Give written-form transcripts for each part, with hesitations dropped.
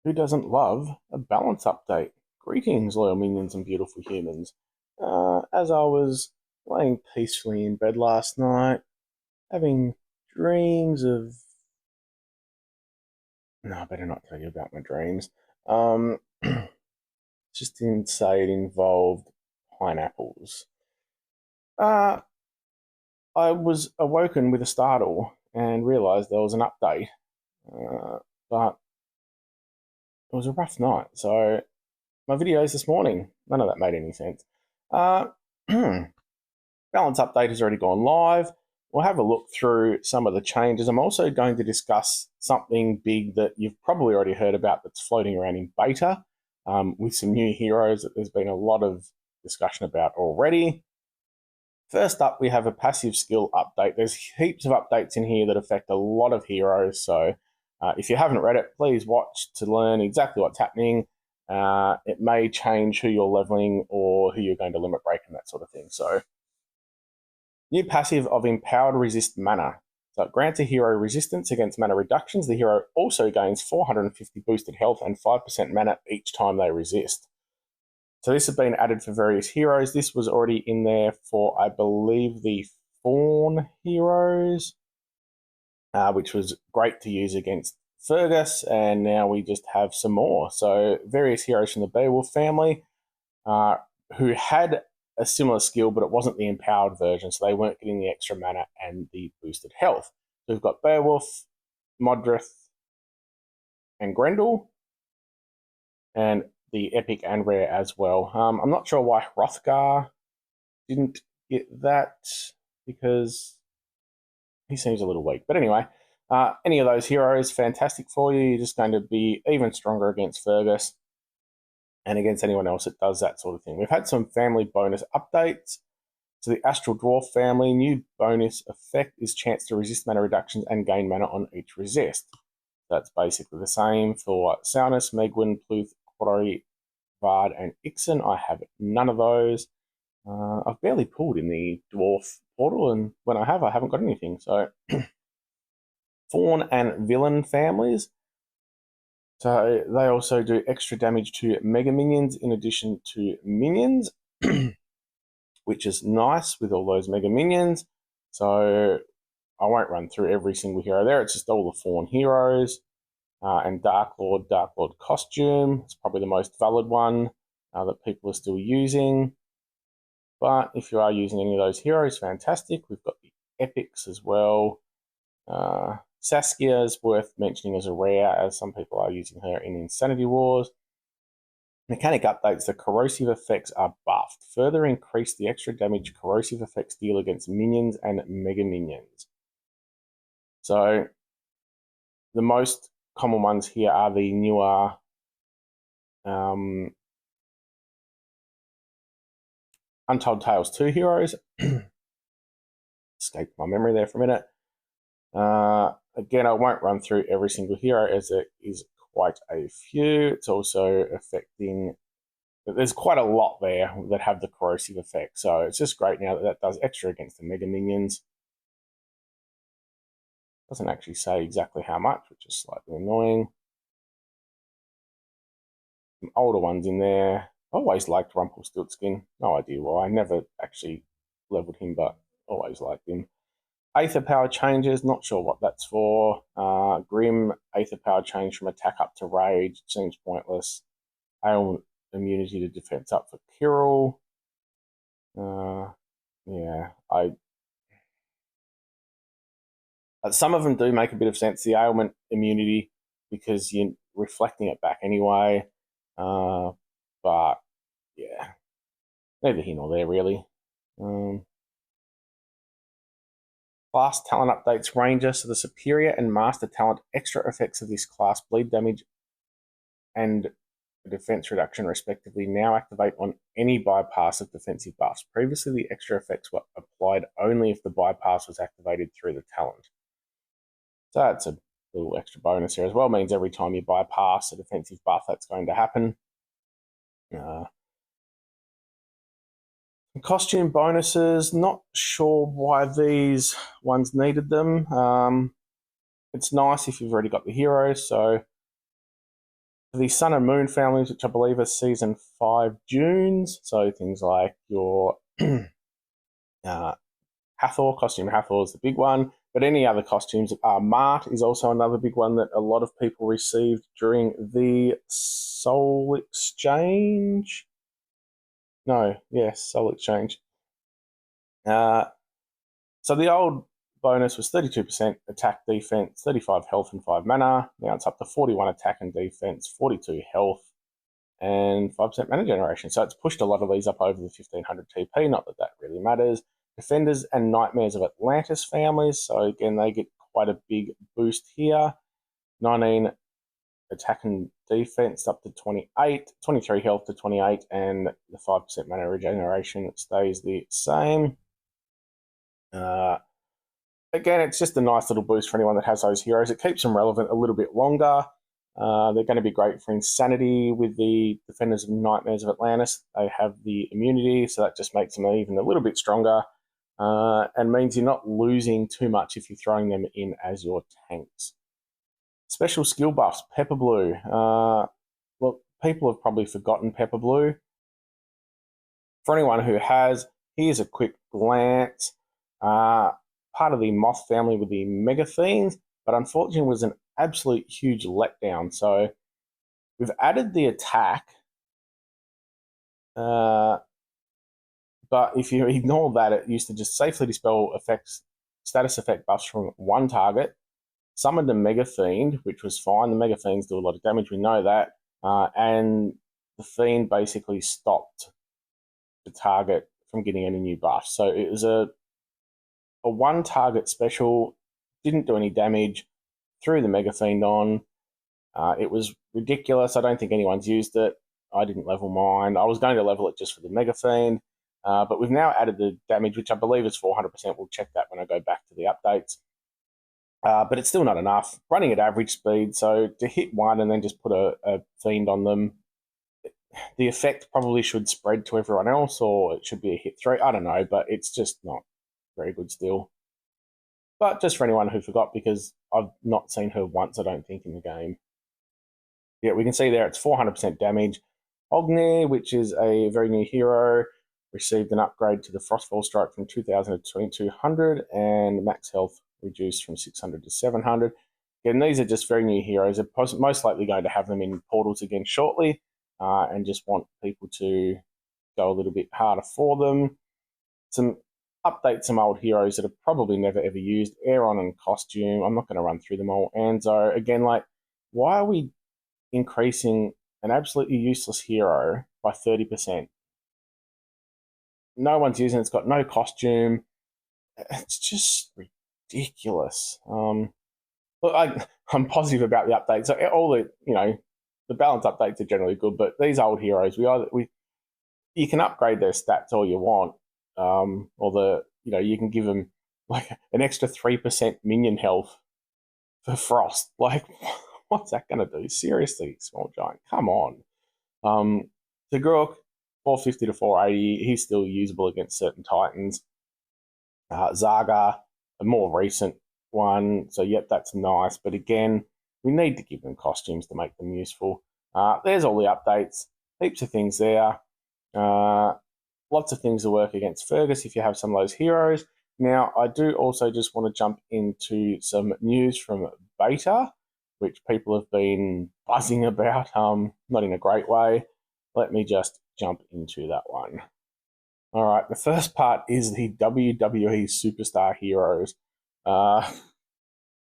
Who doesn't love a balance update? Greetings, loyal minions and beautiful humans. As I was laying peacefully in bed last night, having dreams of. No, I better not tell you about my dreams. Um, just didn't say it involved pineapples. Uh, I was awoken with a startle and realised there was an update, but it was a rough night. So my videos this morning, none of that made any sense. Uh, Balance update has already gone live. We'll have a look through some of the changes. I'm also going to discuss something big that you've probably already heard about that's floating around in beta with some new heroes that there's been a lot of discussion about already. First up, we have a passive skill update. There's heaps of updates in here that affect a lot of heroes. So if you haven't read it, please watch to learn exactly what's happening. It may change who you're leveling or who you're going to limit break and that sort of thing. So new passive of Empowered Resist Mana. So it grants a hero resistance against mana reductions. The hero also gains 450 boosted health and 5% mana each time they resist. So this has been added for various heroes. This was already in there for, I believe, the Fawn heroes, which was great to use against Fergus, and now we just have some more. So various heroes from the Beowulf family who had a similar skill, but it wasn't the empowered version, so they weren't getting the extra mana and the boosted health. So we've got Beowulf, Modrith, and Grendel, and the epic and rare as well. I'm not sure why Hrothgar didn't get that because he seems a little weak. But anyway, any of those heroes, fantastic for you. You're just going to be even stronger against Fergus and against anyone else that does that sort of thing. We've had some family bonus updates. So the Astral Dwarf family, new bonus effect is chance to resist mana reductions and gain mana on each resist. That's basically the same for Saunus, Megwin, Pluth, Quarry, Vard, and Ixen. I have none of those. I've barely pulled in the Dwarf portal, and when I have, I haven't got anything. So Fawn and Villain families. So they also do extra damage to Mega Minions in addition to Minions, which is nice with all those Mega Minions. So I won't run through every single hero there. It's just all the Fawn heroes. And Dark Lord costume. It's probably the most valid one that people are still using. But if you are using any of those heroes, fantastic. We've got the epics as well. Saskia is worth mentioning as a rare, as some people are using her in Insanity Wars. Mechanic updates, the corrosive effects are buffed. Further increase the extra damage corrosive effects deal against minions and mega minions. So the most common ones here are the newer Untold Tales 2 heroes. Escaped my memory there for a minute. Again, I won't run through every single hero as there is quite a few. It's also affecting. There's quite a lot there that have the corrosive effect. So it's just great now that that does extra against the mega minions. Doesn't actually say exactly how much, which is slightly annoying. Some older ones in there. I always liked Rumpelstiltskin. No idea why. I never actually leveled him, but always liked him. Aether power changes, not sure what that's for. Grim, Aether power change from attack up to rage, seems pointless. Ailment immunity to defense up for Kirill. Yeah, some of them do make a bit of sense. The ailment immunity, because you're reflecting it back anyway. But yeah, neither here nor there really. Class talent updates Ranger, so the superior and master talent extra effects of this class, bleed damage and defense reduction respectively, now activate on any bypass of defensive buffs. Previously, the extra effects were applied only if the bypass was activated through the talent. So that's a little extra bonus here as well. It means every time you bypass a defensive buff, that's going to happen. Costume bonuses, not sure why these ones needed them. It's nice if you've already got the heroes, so For the Sun and Moon families, which I believe are Season 5 Dunes, so things like your Hathor, costume Hathor is the big one, but any other costumes, Mart is also another big one that a lot of people received during the Soul Exchange. Soul Exchange. So the old bonus was 32% attack defense, 35 health and 5 mana. Now it's up to 41 attack and defense, 42 health, and 5% mana generation. So it's pushed a lot of these up over the 1500 TP, not that that really matters. Defenders and Nightmares of Atlantis families. So again, they get quite a big boost here. 19 attack and defense up to 28, 23 health to 28, and the 5% mana regeneration stays the same. Again, it's just a nice little boost for anyone that has those heroes. It keeps them relevant a little bit longer. They're going to be great for Insanity with the Defenders of Nightmares of Atlantis. They have the immunity, so that just makes them even a little bit stronger, and means you're not losing too much if you're throwing them in as your tanks. Special skill buffs, Pepper Blue. Look, people have probably forgotten Pepper Blue. For anyone who has, here's a quick glance. Part of the Moth family with the Mega Fiends, but unfortunately was an absolute huge letdown. So we've added the attack, but if you ignore that, it used to just safely dispel status effect buffs from one target, summoned a Mega Fiend, which was fine. The Mega Fiends do a lot of damage, we know that, and the Fiend basically stopped the target from getting any new buffs. So it was a one target special, didn't do any damage, threw the Mega Fiend on. It was ridiculous. I don't think anyone's used it. I didn't level mine. I was going to level it just for the Mega Fiend, but we've now added the damage, which I believe is 400%. We'll check that when I go back to the updates. But it's still not enough. Running at average speed, so to hit one and then just put a Fiend on them, the effect probably should spread to everyone else, or it should be a hit through. I don't know, but it's just not very good still. But just for anyone who forgot, because I've not seen her once, I don't think, in the game. Yeah, we can see there it's 400% damage. Ognir, which is a very new hero, received an upgrade to the Frostfall Strike from 2000 to 2200, and max health reduced from 600 to 700. Again, these are just very new heroes. They're most likely going to have them in portals again shortly, and just want people to go a little bit harder for them. Update some old heroes that are probably never ever used. Aeron and Costume. I'm not going to run through them all. Anzo, again, like, why are we increasing an absolutely useless hero by 30%? No one's using it. It's got no costume. It's just ridiculous. Look, I'm positive about the update. So all the balance updates are generally good, but these old heroes, you can upgrade their stats all you want. Or you can give them like an extra 3% minion health for Frost. Like, what's that going to do? Seriously, Small Giant, come on. Togruk, 450 to 480, he's still usable against certain Titans. Zaga, a more recent one, so yep, that's nice. But again, we need to give them costumes to make them useful. There's all the updates, heaps of things there. Lots of things to work against Fergus if you have some of those heroes. Now, I do also just want to jump into some news from beta, which people have been buzzing about, not in a great way. Let me just jump into that one. All right, the first part is the WWE Superstar heroes.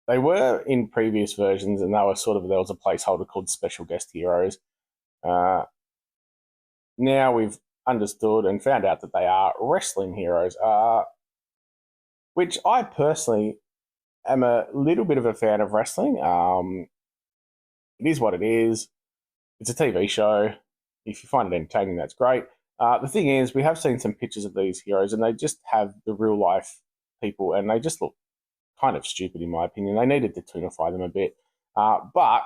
They were in previous versions, and they were there was a placeholder called Special Guest Heroes. Now we've understood and found out that they are wrestling heroes, which I personally am a little bit of a fan of wrestling. It is what it is. It's a TV show. If you find it entertaining, that's great. The thing is, we have seen some pictures of these heroes, and they just have the real life people, and they just look kind of stupid in my opinion. They needed to tunify them a bit. But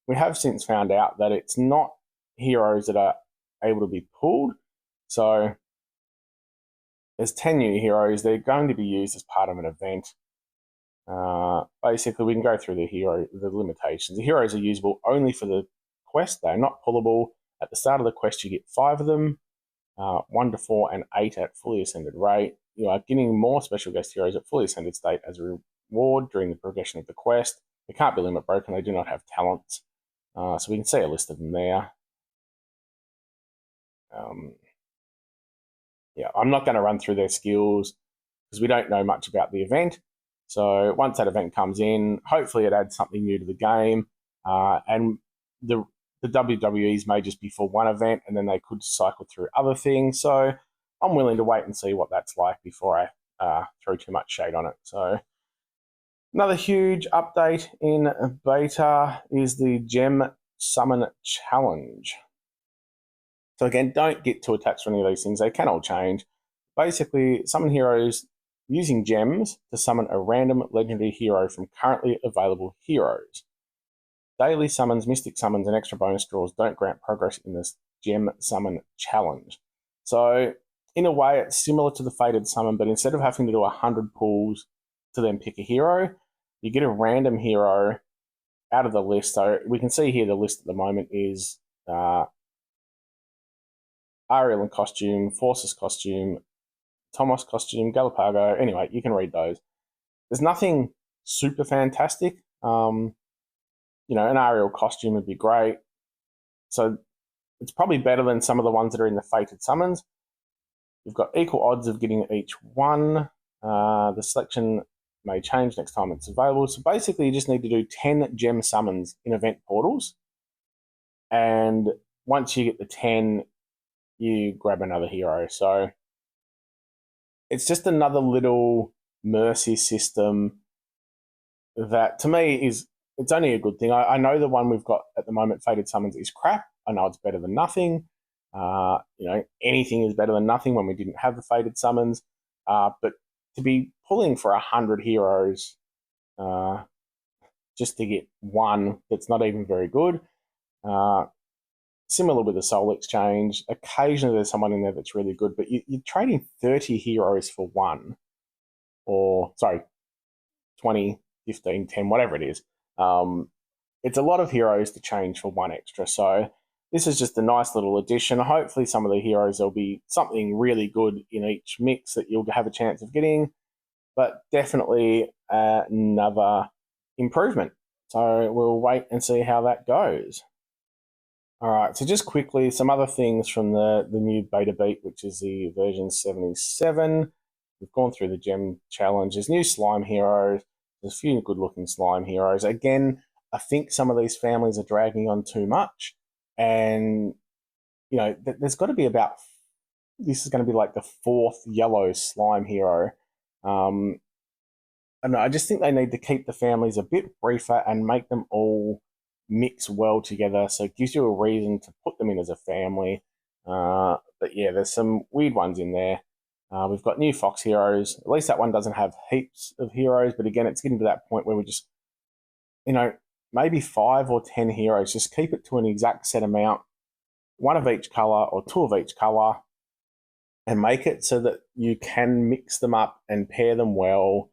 we have since found out that it's not heroes that are able to be pulled. So there's 10 new heroes. They're going to be used as part of an event. Basically, we can go through the limitations. The heroes are usable only for the quest. They're not pullable. At the start of the quest, you get 5 of them, 1 to 4 and 8 at fully ascended rate. You are getting more special guest heroes at fully ascended state as a reward during the progression of the quest. They can't be limit broken. They do not have talents. So we can see a list of them there. Yeah, I'm not going to run through their skills because we don't know much about the event. So once that event comes in, hopefully it adds something new to the game. And the WWEs may just be for one event and then they could cycle through other things. So I'm willing to wait and see what that's like before I throw too much shade on it. So another huge update in beta is the Gem Summon Challenge. So again, don't get too attached to any of these things. They can all change. Basically, summon heroes using gems to summon a random legendary hero from currently available heroes. Daily summons, mystic summons, and extra bonus draws don't grant progress in this Gem Summon Challenge. So in a way, it's similar to the Fated Summon, but instead of having to do 100 pulls to then pick a hero, you get a random hero out of the list. So we can see here the list at the moment is Ariel in costume, Forces costume, Thomas costume, Galapago. Anyway, you can read those. There's nothing super fantastic. An Ariel costume would be great. So it's probably better than some of the ones that are in the Fated Summons. You've got equal odds of getting each one. The selection may change next time it's available. So basically, you just need to do 10 gem summons in event portals. And once you get the 10, you grab another hero. So it's just another little mercy system that to me it's only a good thing. I know the one we've got at the moment, Fated Summons, is crap. I know it's better than nothing. Anything is better than nothing when we didn't have the Fated Summons. But to be pulling for 100 heroes just to get one that's not even very good. Similar with the Soul Exchange. Occasionally there's someone in there that's really good, but you're trading 30 heroes for one. 20, 15, 10, whatever it is. It's a lot of heroes to change for one extra. So this is just a nice little addition. Hopefully some of the heroes, there'll be something really good in each mix that you'll have a chance of getting, but definitely another improvement. So we'll wait and see how that goes. All right, so just quickly, some other things from the new beta beat, which is the version 77. We've gone through the gem challenge. There's new slime heroes. There's a few good-looking slime heroes. Again, I think some of these families are dragging on too much. And, there's got to be this is going to be like the 4th yellow slime hero. I just think they need to keep the families a bit briefer and make them all mix well together, so it gives you a reason to put them in as a family. But yeah, there's some weird ones in there. We've got new Fox heroes. At least that one doesn't have heaps of heroes, but again, it's getting to that point where we just, maybe 5 or 10 heroes. Just keep it to an exact set amount, 1 of each color or 2 of each color, and make it so that you can mix them up and pair them well.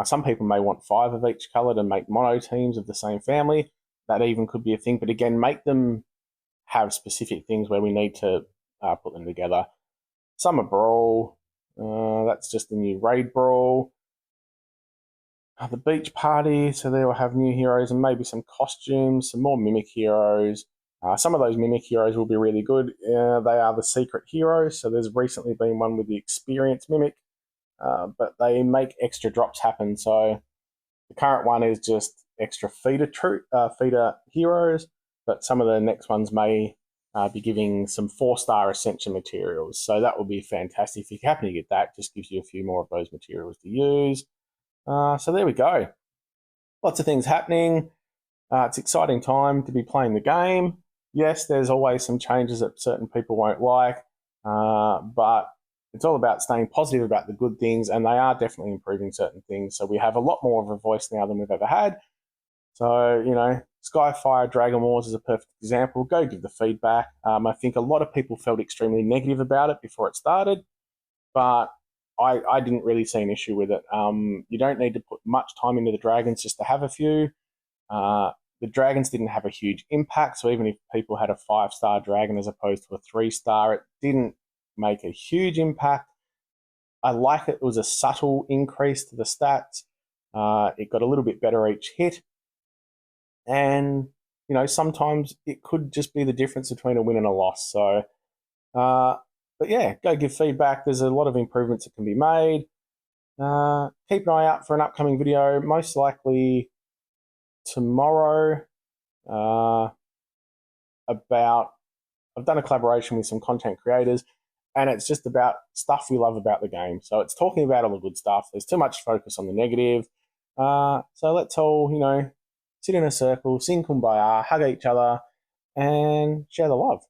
Some people may want 5 of each color to make mono teams of the same family. That even could be a thing, but again, make them have specific things where we need to put them together. Summer Brawl, that's just the new Raid Brawl. The Beach Party, so they will have new heroes and maybe some costumes, some more Mimic heroes. Some of those Mimic heroes will be really good. They are the secret heroes, so there's recently been one with the Experienced Mimic, but they make extra drops happen. So the current one is just extra feeder heroes, but some of the next ones may be giving some 4-star Ascension materials. So that will be fantastic. If you happen to get that, just gives you a few more of those materials to use. So there we go. Lots of things happening. It's an exciting time to be playing the game. Yes, there's always some changes that certain people won't like, but it's all about staying positive about the good things, and they are definitely improving certain things. So we have a lot more of a voice now than we've ever had. So, Skyfire Dragon Wars is a perfect example. Go give the feedback. I think a lot of people felt extremely negative about it before it started, but I didn't really see an issue with it. You don't need to put much time into the dragons just to have a few. the dragons didn't have a huge impact. So even if people had a 5-star dragon as opposed to a 3-star, it didn't make a huge impact. I like it. It was a subtle increase to the stats. It got a little bit better each hit. And, you know, sometimes it could just be the difference between a win and a loss. So, but yeah, go give feedback. There's a lot of improvements that can be made. Keep an eye out for an upcoming video, most likely tomorrow, about, I've done a collaboration with some content creators, and it's just about stuff we love about the game. So it's talking about all the good stuff. There's too much focus on the negative. So let's all, you know, sit in a circle, sing Kumbaya, hug each other, and share the love.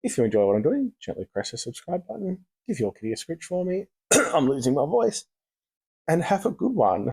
If you enjoy what I'm doing, gently press the subscribe button. Give your kitty a scritch for me. I'm losing my voice. And have a good one.